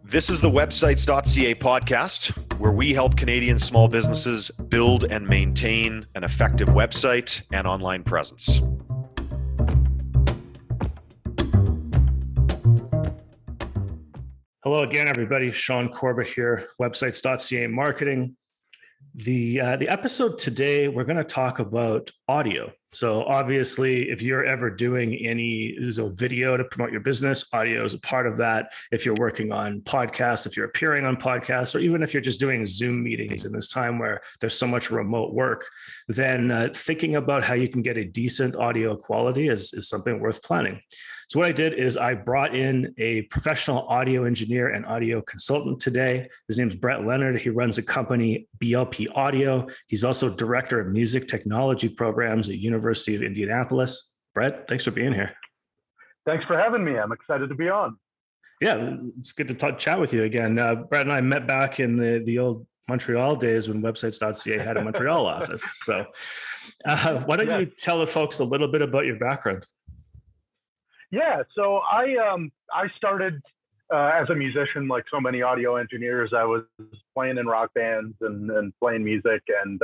This is the websites.ca podcast, where we help Canadian small businesses build and maintain an effective website and online presence. Hello again, everybody. Sean Corbett here, websites.ca marketing. The episode today, we're going to talk about audio. So obviously, if you're ever doing any video to promote your business, audio is a part of that. If you're working on podcasts, if you're appearing on podcasts, or even if you're just doing Zoom meetings in this time where there's so much remote work, then thinking about how you can get a decent audio quality is something worth planning. So what I did is I brought in a professional audio engineer and audio consultant today. His name's Brett Leonard. He runs a company, BLP Audio. He's also director of music technology programs at University of Indianapolis. Brett, thanks for being here. Thanks for having me. I'm excited to be on. Yeah, it's good to chat with you again. Brett and I met back in the old Montreal days when websites.ca had a Montreal office. So why don't you tell the folks a little bit about your background? Yeah, so I started as a musician, like so many audio engineers. I was playing in rock bands and playing music, and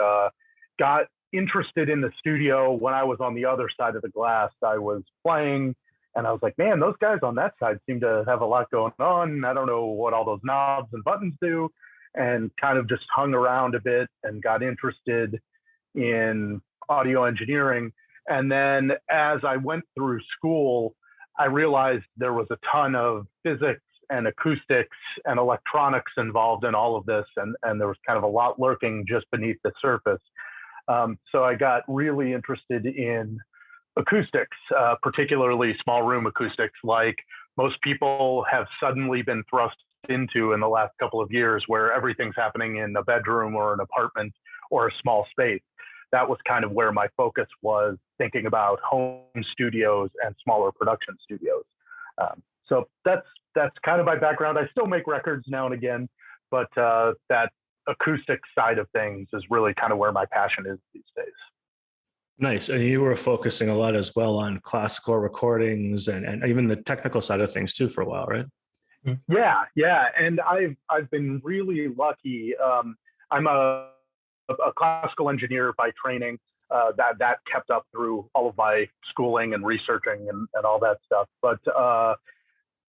got interested in the studio when I was on the other side of the glass. I was playing, and I was like, man, those guys on that side seem to have a lot going on. I don't know what all those knobs and buttons do, and kind of just hung around a bit and got interested in audio engineering. And then as I went through school, I realized there was a ton of physics and acoustics and electronics involved in all of this. And there was kind of a lot lurking just beneath the surface. So I got really interested in acoustics, particularly small room acoustics, like most people have suddenly been thrust into in the last couple of years, where everything's happening in a bedroom or an apartment or a small space. That was kind of where my focus was, thinking about home studios and smaller production studios. So that's kind of my background. I still make records now and again, but that acoustic side of things is really kind of where my passion is these days. Nice. And you were focusing a lot as well on classical recordings and even the technical side of things too for a while, right? Yeah. And I've been really lucky. I'm a classical engineer by training. That kept up through all of my schooling and researching and all that stuff. But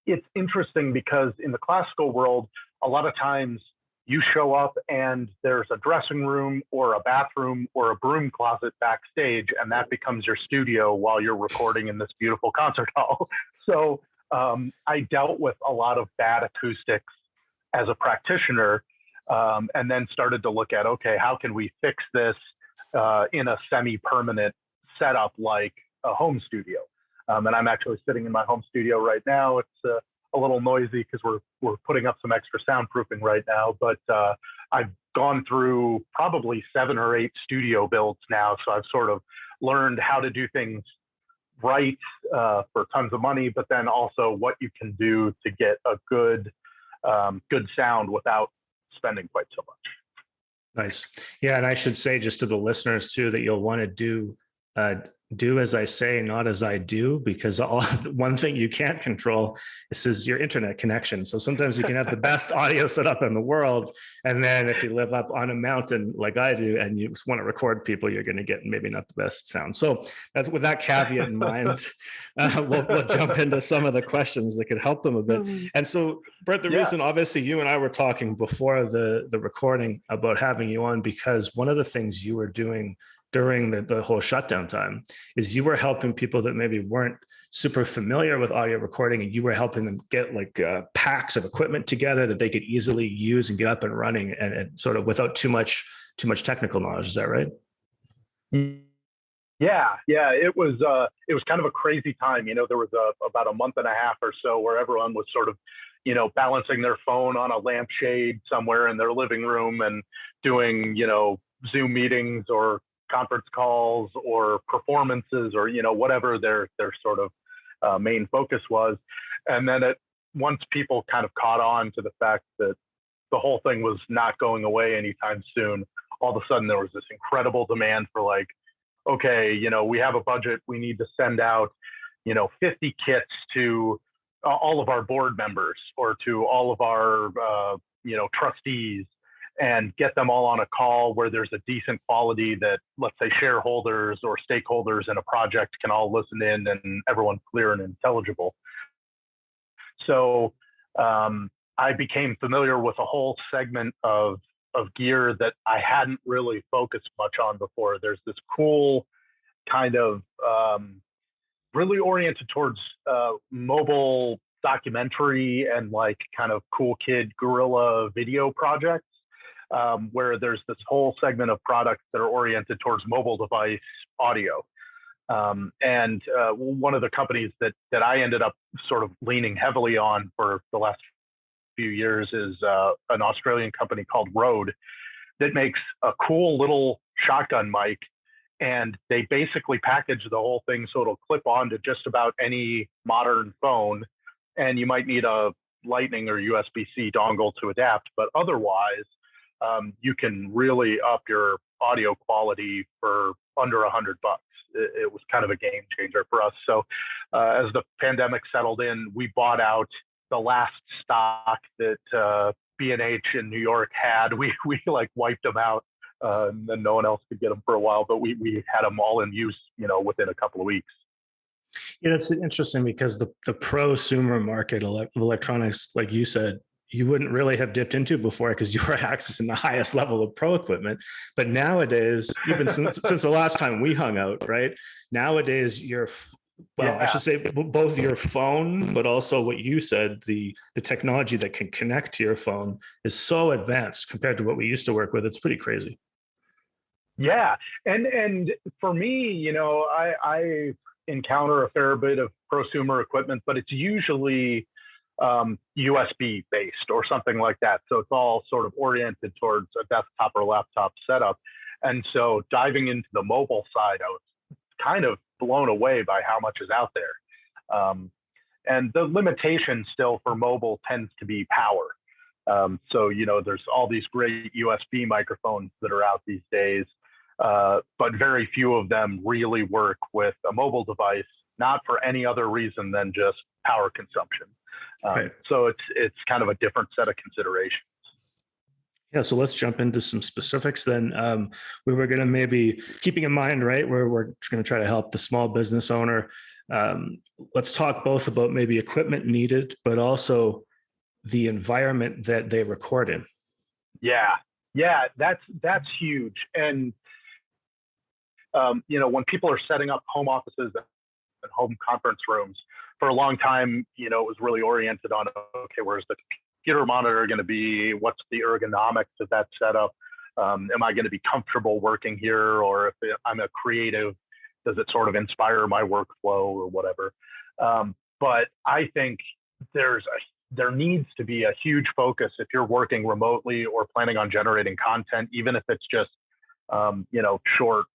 it's interesting because in the classical world, a lot of times you show up and there's a dressing room or a bathroom or a broom closet backstage, and that becomes your studio while you're recording in this beautiful concert hall. So I dealt with a lot of bad acoustics as a practitioner, and then started to look at, okay, how can we fix this in a semi-permanent setup like a home studio? And I'm actually sitting in my home studio right now. It's a little noisy because we're putting up some extra soundproofing right now, but I've gone through probably 7 or 8 studio builds now. So I've sort of learned how to do things right for tons of money, but then also what you can do to get a good sound without spending quite so much. Nice. Yeah. And I should say just to the listeners too, that you'll want to do as I say, not as I do, because one thing you can't control is your internet connection. So sometimes you can have the best audio setup in the world, and then if you live up on a mountain like I do and you just want to record people, you're going to get maybe not the best sound. So that's with that caveat in mind, we'll jump into some of the questions that could help them a bit. And so, Brett, the reason obviously you and I were talking before the recording about having you on, because one of the things you were doing during the whole shutdown time is you were helping people that maybe weren't super familiar with audio recording, and you were helping them get like packs of equipment together that they could easily use and get up and running and sort of without too much technical knowledge. Is that right? Yeah. It was kind of a crazy time. There was about a month and a half or so where everyone was sort of, balancing their phone on a lampshade somewhere in their living room and doing, Zoom meetings or conference calls or performances or whatever their sort of main focus was. And then once people kind of caught on to the fact that the whole thing was not going away anytime soon, all of a sudden there was this incredible demand for like, okay, we have a budget, we need to send out 50 kits to all of our board members or to all of our trustees and get them all on a call where there's a decent quality that, let's say, shareholders or stakeholders in a project can all listen in and everyone's clear and intelligible. So I became familiar with a whole segment of gear that I hadn't really focused much on before. There's this cool kind of really oriented towards mobile documentary and like kind of cool kid guerrilla video projects, where there's this whole segment of products that are oriented towards mobile device audio. And one of the companies that I ended up sort of leaning heavily on for the last few years is an Australian company called Rode that makes a cool little shotgun mic. And they basically package the whole thing so it'll clip onto just about any modern phone. And you might need a Lightning or USB-C dongle to adapt, but otherwise, you can really up your audio quality for under $100. It was kind of a game changer for us. So as the pandemic settled in, we bought out the last stock that B&H in New York had. We like wiped them out. And then no one else could get them for a while, but we had them all in use, within a couple of weeks. Yeah, that's interesting because the prosumer market of electronics, like you said, you wouldn't really have dipped into before because you were accessing the highest level of pro equipment. But nowadays, even since the last time we hung out, right? Nowadays, I should say both your phone, but also what you said, the technology that can connect to your phone is so advanced compared to what we used to work with. It's pretty crazy. Yeah. And for me, I encounter a fair bit of prosumer equipment, but it's usually USB based or something like that. So it's all sort of oriented towards a desktop or laptop setup. And so diving into the mobile side, I was kind of blown away by how much is out there. And the limitation still for mobile tends to be power. So, there's all these great USB microphones that are out these days, but very few of them really work with a mobile device, not for any other reason than just power consumption. Right. So it's kind of a different set of considerations. Yeah, so let's jump into some specifics then. We were going to maybe, keeping in mind, right, we're going to try to help the small business owner. Let's talk both about maybe equipment needed, but also the environment that they record in. Yeah, that's huge. And when people are setting up home offices and home conference rooms, for a long time, it was really oriented on, okay, where's the computer monitor going to be? What's the ergonomics of that setup? Am I going to be comfortable working here? Or if I'm a creative, does it sort of inspire my workflow or whatever? But I think there needs to be a huge focus if you're working remotely or planning on generating content, even if it's just short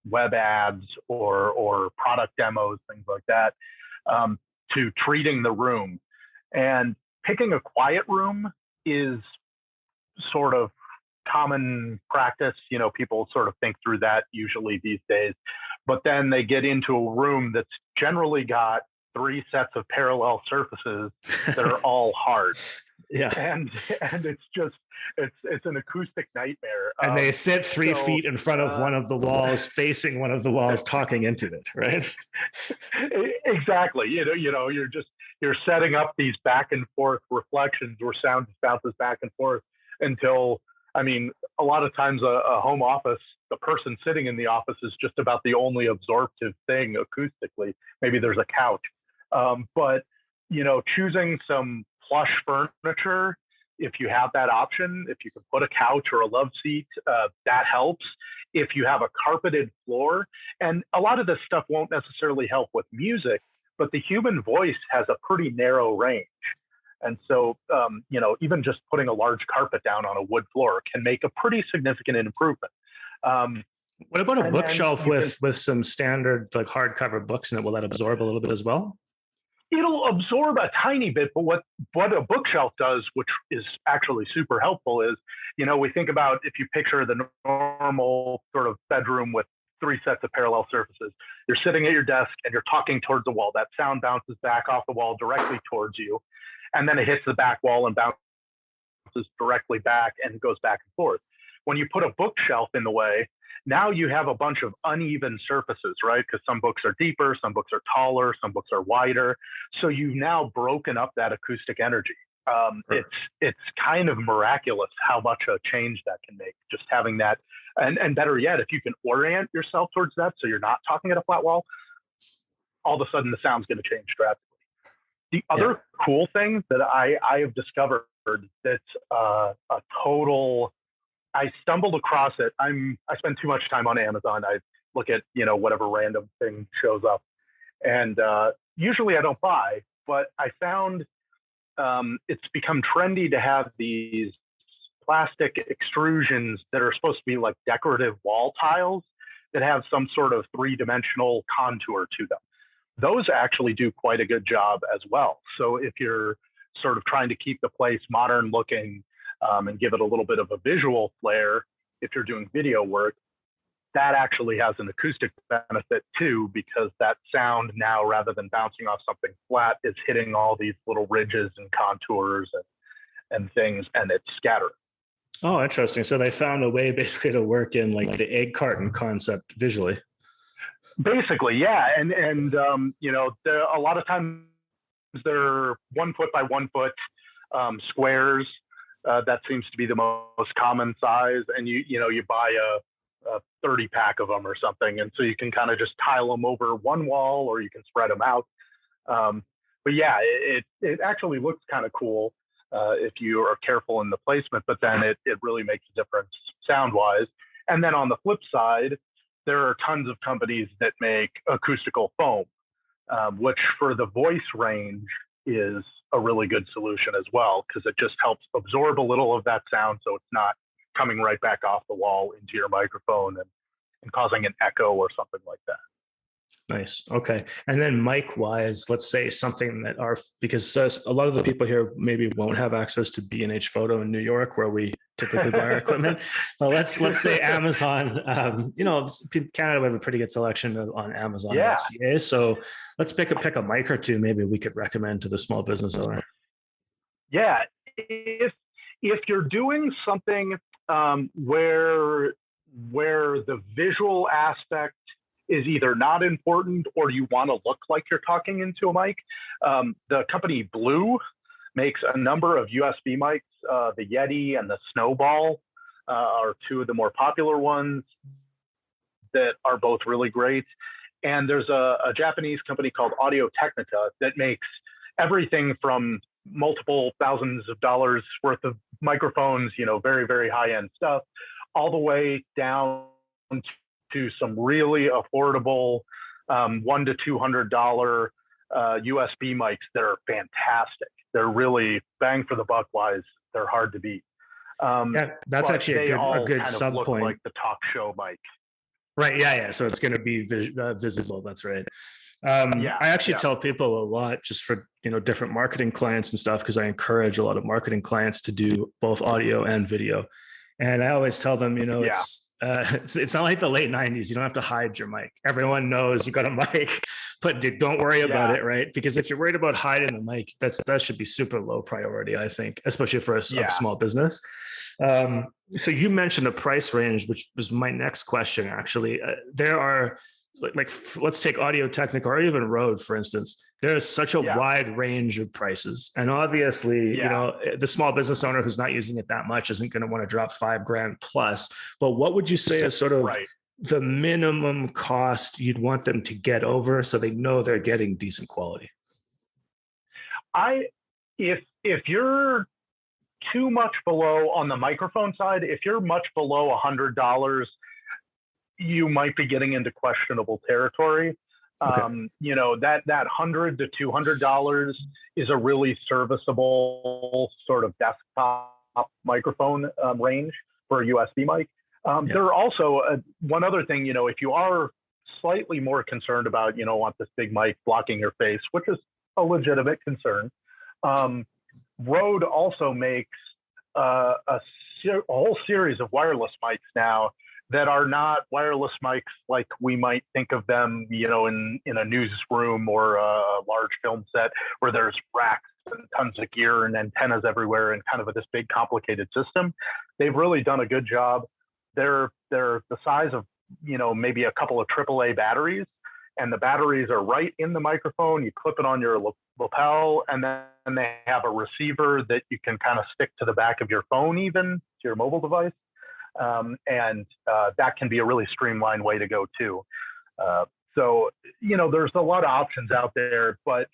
web ads or product demos, things like that, to treating the room. And picking a quiet room is sort of common practice. People sort of think through that usually these days, but then they get into a room that's generally got 3 sets of parallel surfaces that are all hard. Yeah. And it's just, it's an acoustic nightmare. And they sit 3 feet in front of one of the walls, facing one of the walls, talking into it, right? Exactly. You're setting up these back and forth reflections where sound bounces back and forth until, a lot of times a home office, the person sitting in the office is just about the only absorptive thing acoustically. Maybe there's a couch. But choosing some plush furniture, if you have that option, if you can put a couch or a love seat, that helps. If you have a carpeted floor, and a lot of this stuff won't necessarily help with music, but the human voice has a pretty narrow range. And so, even just putting a large carpet down on a wood floor can make a pretty significant improvement. What about a bookshelf with some standard like hardcover books in it? Will that absorb a little bit as well? It'll absorb a tiny bit, but what a bookshelf does, which is actually super helpful, is, we think about if you picture the normal sort of bedroom with three sets of parallel surfaces. You're sitting at your desk and you're talking towards the wall. That sound bounces back off the wall directly towards you, and then it hits the back wall and bounces directly back and goes back and forth. When you put a bookshelf in the way, now you have a bunch of uneven surfaces, right? Because some books are deeper, some books are taller, some books are wider. So you've now broken up that acoustic energy. It's kind of miraculous how much a change that can make, just having that. And better yet, if you can orient yourself towards that so you're not talking at a flat wall, all of a sudden the sound's going to change drastically. The other cool thing that I have discovered that's a total, I stumbled across it. I spend too much time on Amazon. I look at, whatever random thing shows up. And usually I don't buy, but I found it's become trendy to have these plastic extrusions that are supposed to be like decorative wall tiles that have some sort of three-dimensional contour to them. Those actually do quite a good job as well. So if you're sort of trying to keep the place modern looking and give it a little bit of a visual flair, if you're doing video work, that actually has an acoustic benefit too, because that sound now, rather than bouncing off something flat, is hitting all these little ridges and contours and things, and it's scattering. Oh, interesting. So they found a way basically to work in like the egg carton concept visually. Basically, yeah. And a lot of times they're 1 foot by 1 foot squares. That seems to be the most common size. And you buy a 30 pack of them or something. And so you can kind of just tile them over one wall, or you can spread them out. But yeah, it actually looks kind of cool if you are careful in the placement, but then it really makes a difference sound wise. And then on the flip side, there are tons of companies that make acoustical foam, which for the voice range is a really good solution as well, because it just helps absorb a little of that sound so it's not coming right back off the wall into your microphone and causing an echo or something like that. Nice. Okay. And then mic wise, let's say something that because a lot of the people here maybe won't have access to B&H Photo in New York, where we typically buy our equipment. But let's say Amazon, Canada, we have a pretty good selection on Amazon. Yeah. So let's pick a mic or two, maybe we could recommend to the small business owner. Yeah. If you're doing something where the visual aspect is either not important or you want to look like you're talking into a mic, the company Blue makes a number of USB mics. The Yeti and the Snowball are two of the more popular ones that are both really great. And there's a Japanese company called Audio Technica that makes everything from multiple thousands of dollars worth of microphones, very, very high-end stuff, all the way down to some really affordable $100 to $200 USB mics that are fantastic. They're really bang for the buck wise. They're hard to beat. That's actually a good sub point. Like the talk show mic. Right. Yeah. So it's going to be visible. That's right. I actually tell people a lot just for, different marketing clients and stuff, because I encourage a lot of marketing clients to do both audio and video. And I always tell them, it's not like the late 90s. You don't have to hide your mic. Everyone knows you got a mic, but don't worry about it, right? Because if you're worried about hiding the mic, that should be super low priority, I think, especially for a small business. So you mentioned a price range, which was my next question, actually. There are, let's take Audio Technica or even Rode, for instance. There's such a wide range of prices. And obviously, the small business owner who's not using it that much isn't going to want to drop $5,000 plus. But what would you say is sort of the minimum cost you'd want them to get over so they know they're getting decent quality? If you're too much below on the microphone side, if you're much below $100, you might be getting into questionable territory. Okay. That $100 to $200 is a really serviceable sort of desktop microphone range for a USB mic. There are also one other thing, if you are slightly more concerned about, want this big mic blocking your face, which is a legitimate concern. Rode also makes a whole series of wireless mics now that are not wireless mics like we might think of them, in a newsroom or a large film set where there's racks and tons of gear and antennas everywhere and kind of this big complicated system. They've really done a good job. They're the size of, maybe a couple of AAA batteries, and the batteries are right in the microphone. You clip it on your lapel, and then they have a receiver that you can kind of stick to the back of your phone, even to your mobile device. And that can be a really streamlined way to go too. So, there's a lot of options out there, but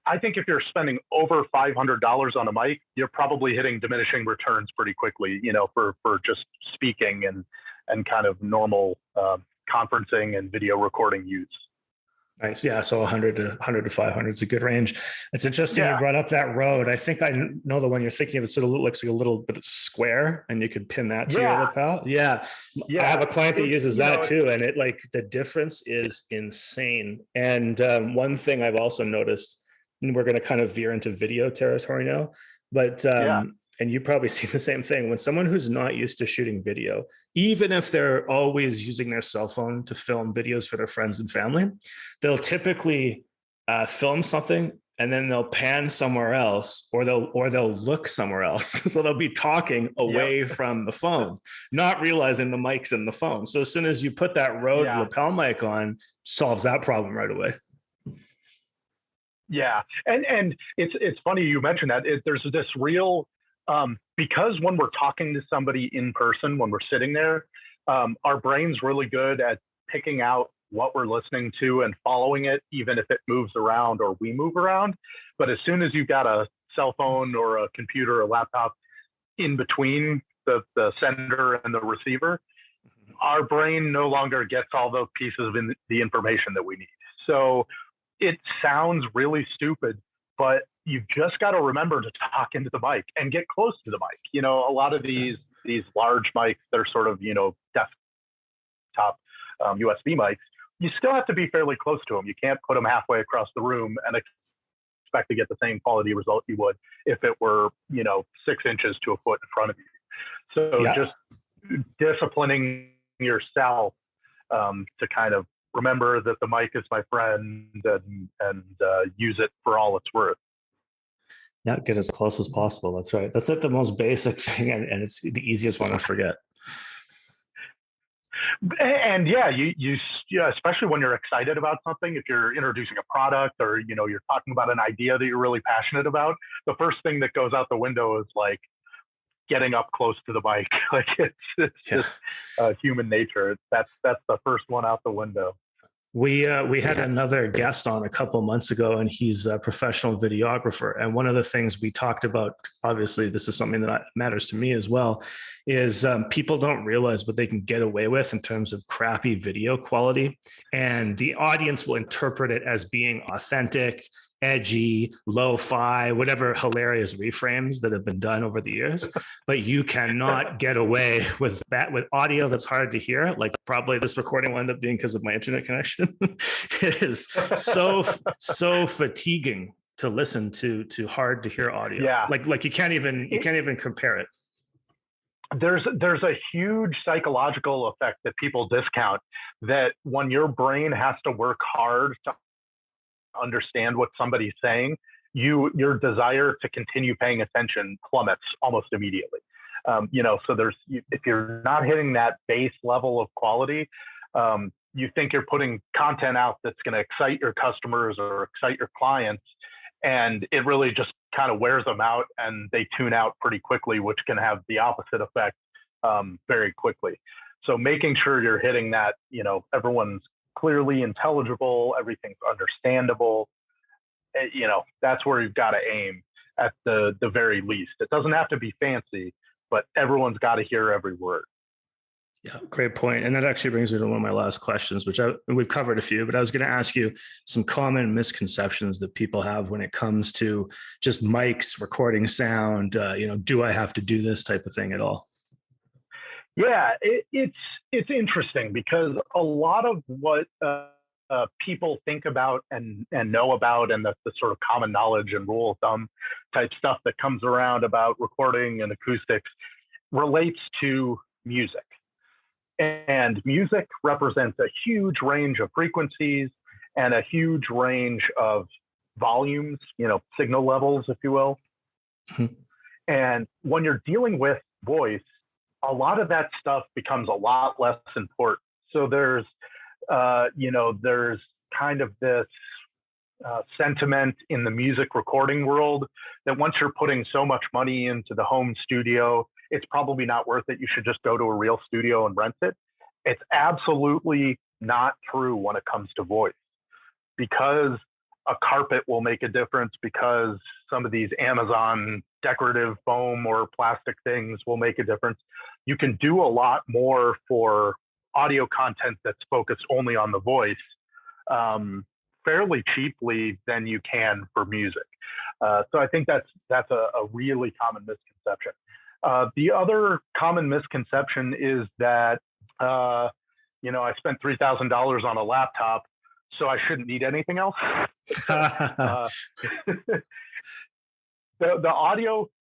I think if you're spending over $500 on a mic, you're probably hitting diminishing returns pretty quickly, for just speaking and kind of normal conferencing and video recording use. Nice. Yeah. So 100 to 500 is a good range. It's interesting you brought up that Rode. I think I know the one you're thinking of. It sort of looks like a little bit square, and you could pin that to your lapel. Yeah. I have a client that uses that too. And it the difference is insane. And one thing I've also noticed, and we're going to kind of veer into video territory now, but and you probably see the same thing. When someone who's not used to shooting video, even if they're always using their cell phone to film videos for their friends and family, they'll typically film something and then they'll pan somewhere else, or they'll look somewhere else. So they'll be talking away from the phone, not realizing the mic's in the phone. So as soon as you put that Rode lapel mic on, solves that problem right away. Yeah, and it's funny you mentioned that. There's this real because when we're talking to somebody in person, when we're sitting there, our brain's really good at picking out what we're listening to and following it, even if it moves around or we move around. But as soon as you've got a cell phone or a computer or laptop in between the sender and the receiver, our brain no longer gets all those pieces of the information that we need. So it sounds really stupid, but you've just got to remember to talk into the mic and get close to the mic. A lot of these large mics, they're sort of, desktop USB mics. You still have to be fairly close to them. You can't put them halfway across the room and expect to get the same quality result you would if it were, 6 inches to a foot in front of you. So just disciplining yourself to kind of remember that the mic is my friend and use it for all it's worth. Yeah, get as close as possible. That's right. That's the most basic thing, and it's the easiest one to forget. And you especially when you're excited about something, if you're introducing a product or you're talking about an idea that you're really passionate about, the first thing that goes out the window is getting up close to the mic. It's just human nature. That's the first one out the window. We had another guest on a couple months ago, and he's a professional videographer. And one of the things we talked about, obviously this is something that matters to me as well, is people don't realize what they can get away with in terms of crappy video quality. And the audience will interpret it as being authentic, edgy, lo-fi, whatever hilarious reframes that have been done over the years. But you cannot get away with that with audio that's hard to hear. Like probably this recording will end up being because of my internet connection. It is so fatiguing to listen to hard to hear audio. Yeah. Like you can't even compare it. There's a huge psychological effect that people discount, that when your brain has to work hard to understand what somebody's saying, your desire to continue paying attention plummets almost immediately. So if you're not hitting that base level of quality, you think you're putting content out that's going to excite your customers or excite your clients, and it really just kind of wears them out and they tune out pretty quickly, which can have the opposite effect very quickly. So making sure you're hitting that, everyone's clearly intelligible, everything's understandable, that's where you've got to aim at the very least. It doesn't have to be fancy, but everyone's got to hear every word. Yeah, great point. And that actually brings me to one of my last questions, which we've covered a few, but I was going to ask you some common misconceptions that people have when it comes to just mics, recording sound, do I have to do this type of thing at all? Yeah, it's interesting because a lot of what people think about and know about, and the sort of common knowledge and rule of thumb type stuff that comes around about recording and acoustics relates to music. And music represents a huge range of frequencies and a huge range of volumes, signal levels, if you will. Mhm. And when you're dealing with voice, a lot of that stuff becomes a lot less important. So there's kind of this sentiment in the music recording world that once you're putting so much money into the home studio, it's probably not worth it. You should just go to a real studio and rent it. It's absolutely not true when it comes to voice, because a carpet will make a difference, because some of these Amazon decorative foam or plastic things will make a difference. You can do a lot more for audio content that's focused only on the voice fairly cheaply than you can for music. So I think that's a really common misconception. The other common misconception is that, I spent $3,000 on a laptop, so I shouldn't need anything else. The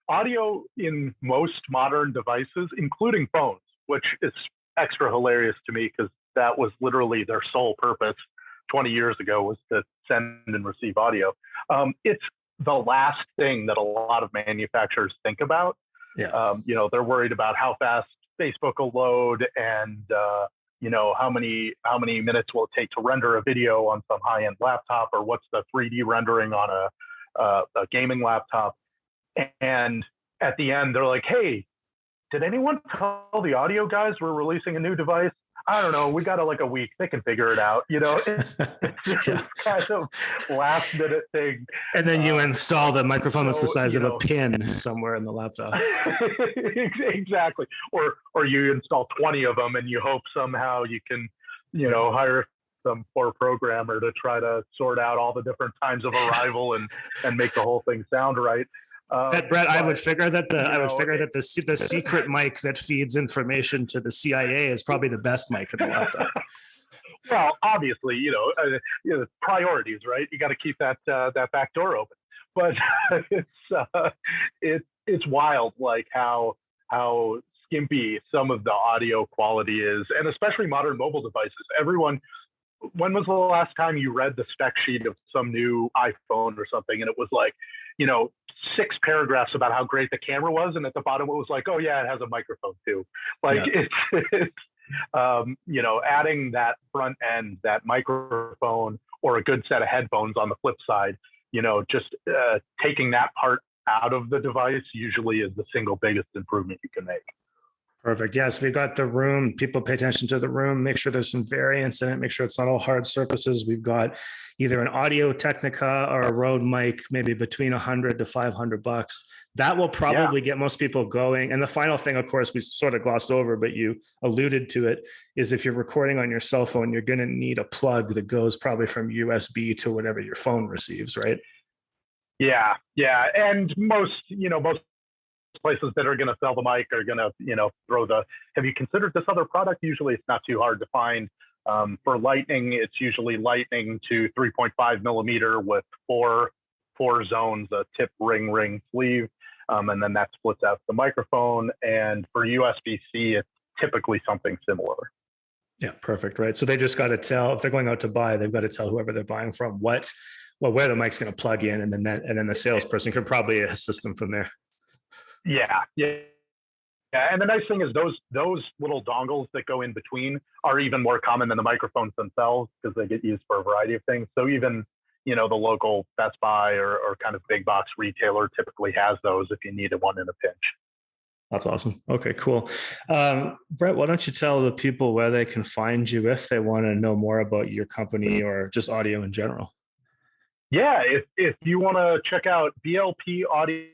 audio in most modern devices, including phones, which is extra hilarious to me because that was literally their sole purpose 20 years ago, was to send and receive audio. It's the last thing that a lot of manufacturers think about. Yeah. They're worried about how fast Facebook will load and how many minutes will it take to render a video on some high-end laptop, or what's the 3D rendering on a gaming laptop. And at the end, they're like, hey, did anyone tell the audio guys we're releasing a new device? I don't know. We got a week. They can figure it out. It's Yeah. kind of last minute thing. And then you install the microphone that's the size of a know, pin somewhere in the laptop. Exactly. Or you install 20 of them and you hope somehow you can, hire some poor programmer to try to sort out all the different times of arrival and make the whole thing sound right. Brett, I would figure that the secret mic that feeds information to the CIA is probably the best mic in the laptop. Well, obviously, priorities, right? You got to keep that back door open. But it's wild, like how skimpy some of the audio quality is, and especially modern mobile devices. When was the last time you read the spec sheet of some new iPhone or something, and it was like, 6 paragraphs about how great the camera was, and at the bottom it was like, oh yeah, it has a microphone too. Like, yeah. It's adding that front end, that microphone, or a good set of headphones on the flip side, just taking that part out of the device usually is the single biggest improvement you can make. Perfect. Yes, we've got the room. People pay attention to the room. Make sure there's some variance in it. Make sure it's not all hard surfaces. We've got either an Audio Technica or a Rode mic, maybe between $100 to $500. That will probably get most people going. And the final thing, of course, we sort of glossed over, but you alluded to it, is if you're recording on your cell phone, you're going to need a plug that goes probably from USB to whatever your phone receives, right? Yeah. And most places that are going to sell the mic are going to, throw have you considered this other product? Usually it's not too hard to find. For Lightning, it's usually Lightning to 3.5 millimeter with four zones, a tip, ring, sleeve. And then that splits out the microphone. And for USB-C, it's typically something similar. Yeah, perfect. Right. So they just got to tell, if they're going out to buy, they've got to tell whoever they're buying from where the mic's going to plug in, and then the salesperson could probably assist them from there. Yeah. And the nice thing is those little dongles that go in between are even more common than the microphones themselves, because they get used for a variety of things. So even, the local Best Buy or kind of big box retailer typically has those if you needed one in a pinch. That's awesome. Okay, cool. Brett, why don't you tell the people where they can find you if they want to know more about your company or just audio in general? Yeah, if you want to check out blpaudio.com,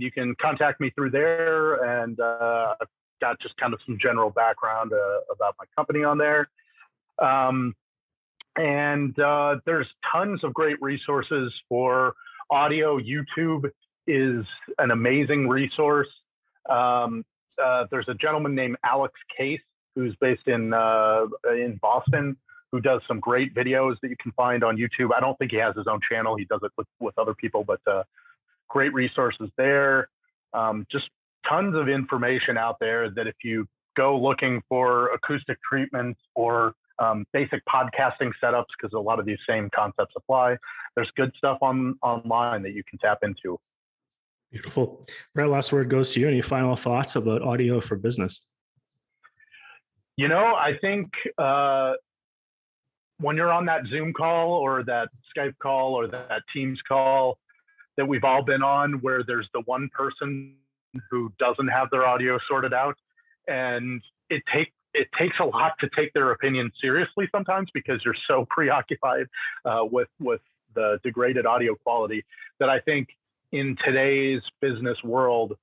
you can contact me through there, and I've got just kind of some general background about my company on there. And there's tons of great resources for audio. YouTube is an amazing resource. There's a gentleman named Alex Case who's based in Boston, who does some great videos that you can find on YouTube. I don't think he has his own channel. He does it with other people, but great resources there. Just tons of information out there that if you go looking for acoustic treatments or basic podcasting setups, because a lot of these same concepts apply, there's good stuff online that you can tap into. Beautiful. Brett, last word goes to you. Any final thoughts about audio for business? I think when you're on that Zoom call or that Skype call or that Teams call that we've all been on, where there's the one person who doesn't have their audio sorted out, and it takes a lot to take their opinion seriously sometimes because you're so preoccupied with the degraded audio quality, that I think in today's business world,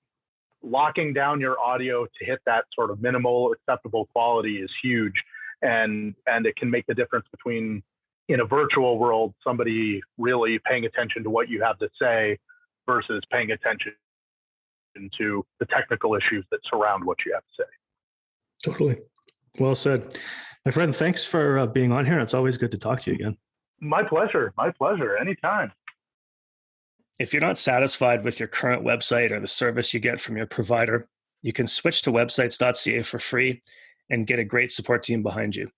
locking down your audio to hit that sort of minimal acceptable quality is huge. And it can make the difference between, in a virtual world, somebody really paying attention to what you have to say versus paying attention to the technical issues that surround what you have to say. Totally. Well said. My friend, thanks for being on here. It's always good to talk to you again. My pleasure. My pleasure. Anytime. If you're not satisfied with your current website or the service you get from your provider, you can switch to websites.ca for free and get a great support team behind you.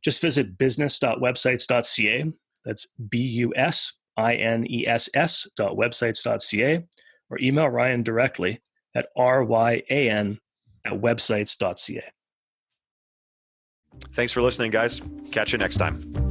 Just visit business.websites.ca. That's BUSINESS.websites.ca, or email Ryan directly at ryan@websites.ca. Thanks for listening, guys. Catch you next time.